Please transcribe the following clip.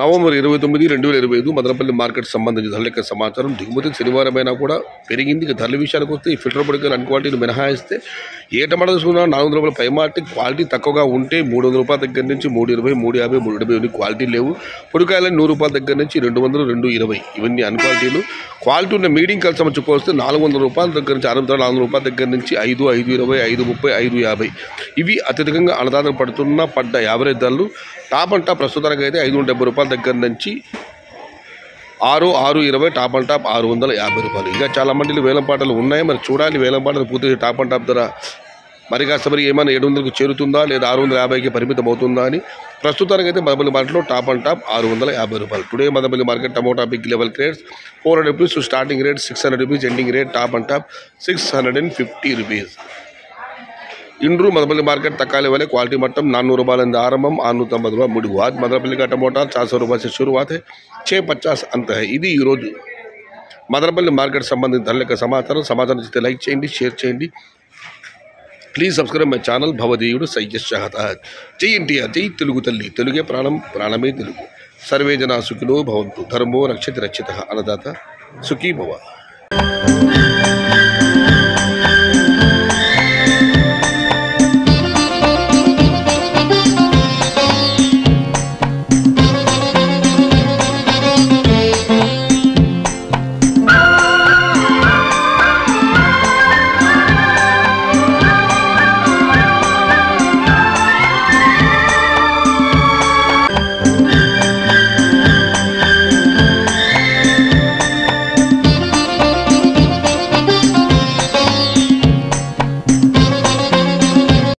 November 29, 2025 Madanapalle market సంబంధించి ధరల యొక్క సమాచారం. దిగుమతికి శనివారం అయినా కూడా పెరిగింది. ఇక ధరల విషయానికి వస్తే ఈ ఫిల్టర్ పొడికాయలు అన్ని క్వాలిటీలు మినహాయిస్తే ఏ టమాటా తీసుకున్నా 400 రూపాయల పైమాటి, క్వాలిటీ తక్కువగా ఉంటే 300 రూపాయల దగ్గర నుంచి 320, 350, 370 క్వాలిటీ లేవు. పొడికాయలు 100 రూపాయల దగ్గర నుంచి 200, 220 ఇవన్నీ అన్ని క్వాలిటీలు. క్వాలిటీ ఉన్న మీడియం కలిసి సంబంధించుకోస్తే 400 రూపాయల దగ్గర నుంచి 400 రూపాయల దగ్గర నుంచి 5, 520, 530, 550 ఇవి అత్యధికంగా అన్నదాతలు పడ్డ యావరేజ్ ధరలు. టాప్ అండ్ టాప్ ప్రస్తుతానికి అయితే 570 రూపాయల దగ్గర నుంచి 6, 620 టాప్ అండ్ టాప్ 650 రూపాయలు. ఇంకా చాలా మందిలో వేలం పాటలు ఉన్నాయి. మరి చూడాలి వేలం పాటలు పూర్తి టాప్ అండ్ టాప్ ధర మరి కాస్త మరి ఏమైనా 700కు చేరుతుందా లేదా 650కి పరిమితం అవుతుందా అని. ప్రస్తుతానికి అయితే మదనపల్లి మార్కెట్లో టాప్ అండ్ టాప్ 650 రూపాయలు. Today Madanapalle market tomato big level crates 400 rupees starting rate, 600 rupees ending rate, top and top 650 rupees. इंड्रू मदनपल्ली मार्केट तकाले वाले क्वालिटी मट्टम 400 रुपये आरंभम 690 रुपये मुड़गु. आज मदनपल्ली का टमोटा 400 रुपये से शुरुआत है, 650 अंत है. ఇది ఈరోజు మదనపల్లి మార్కెట్ సంబంధించిన ధరల యొక్క సమాచారం ఇస్తే లైక్ చేయండి, షేర్ చేయండి. Please subscribe my channel. భవదేవుడు సయ్యద్ షహతాజ్. జై ఎన్టీఆర్, జై తెలుగు తల్లి, తెలుగే ప్రాణం, ప్రాణమే తెలుగు. సర్వే జనా సుఖినో భవంతు, ధర్మో రక్షతి రక్షితః, అన్నదాత సుఖీ భవ.